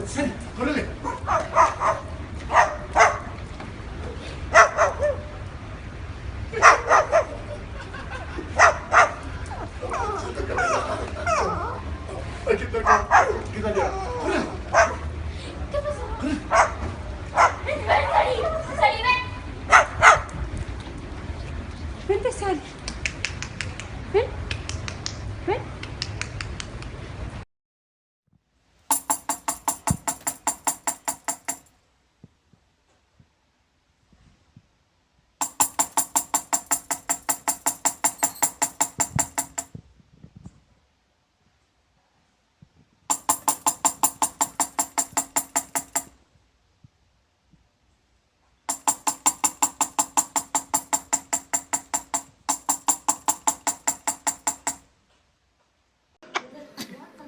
استنى قول لي Vente, Sally. Ven. Ven.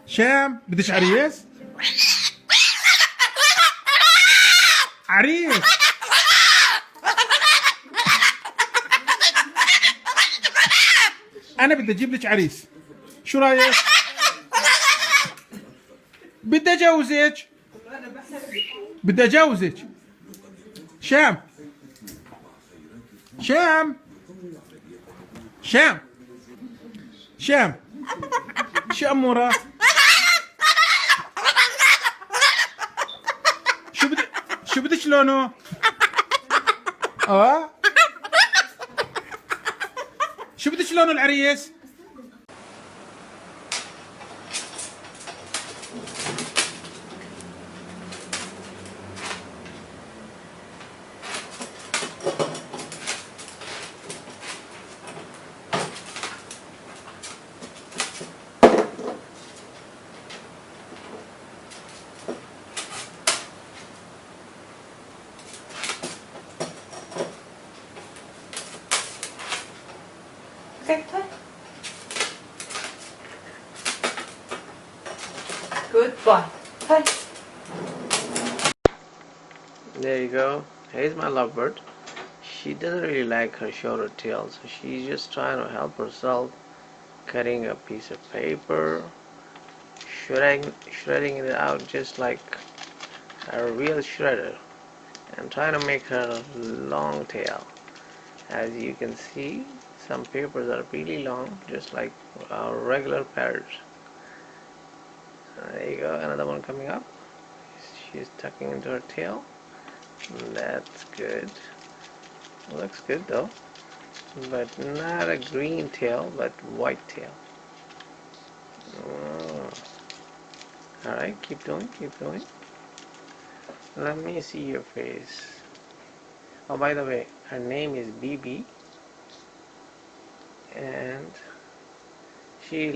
شام بدش عريس؟ عريس انا بدي اجيب لك عريس، شو رايك؟ بدي اجوزك، بدي اجوزك. شام شام شام شام شو اموره؟ شو بدك لونه؟ شو بدك لونه العريس؟ Okay, turn. Good boy. Turn. There you go. Here's my lovebird. She doesn't really like her shorter tail, so she's just trying to help herself, cutting a piece of paper, shredding it out just like a real shredder, and trying to make her long tail. As you can see, some papers are really long, just like our regular parrots. There you go, another one coming up. She's tucking into her tail. That's good. Looks good though, but not a green tail, but white tail. Alright, keep going, keep going. Let me see your face. Oh, by the way, her name is BB, and she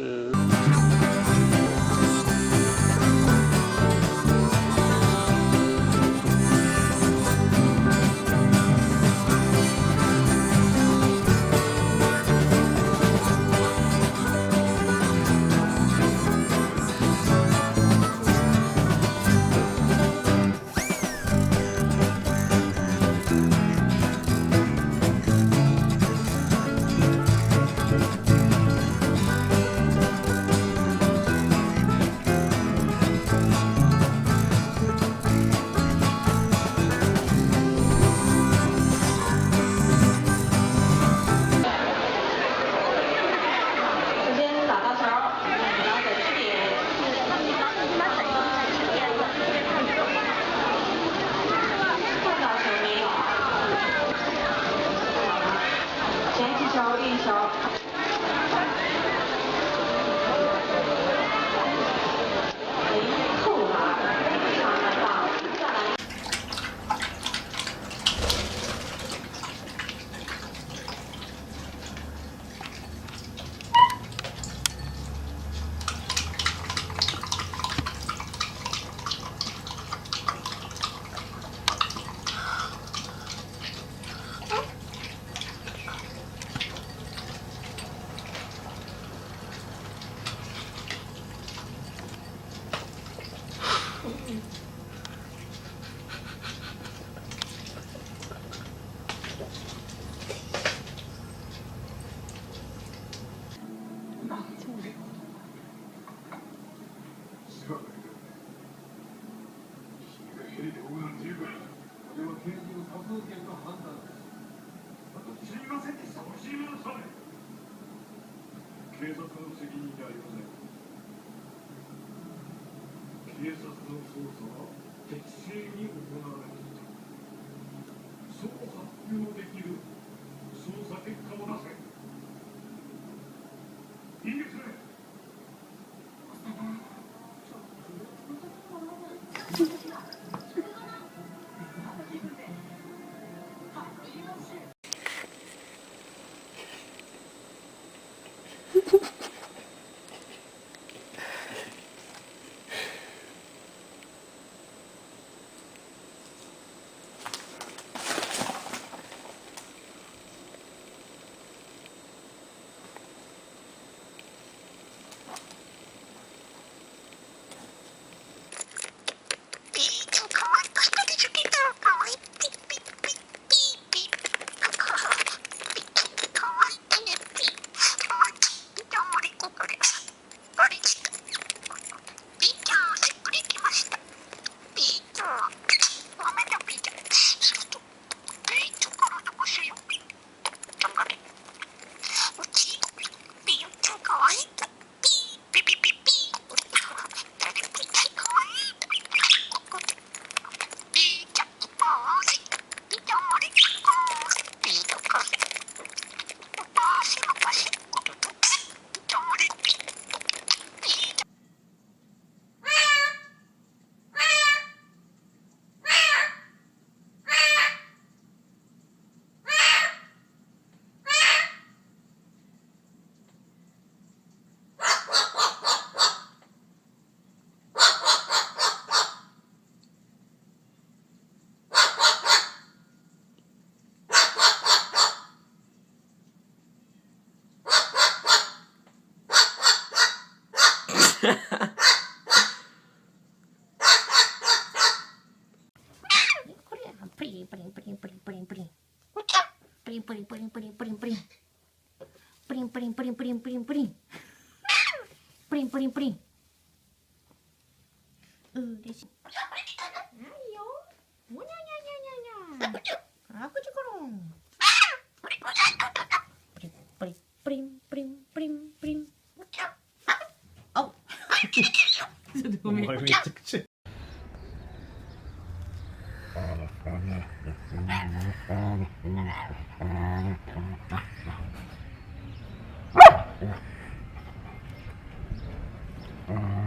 Oh.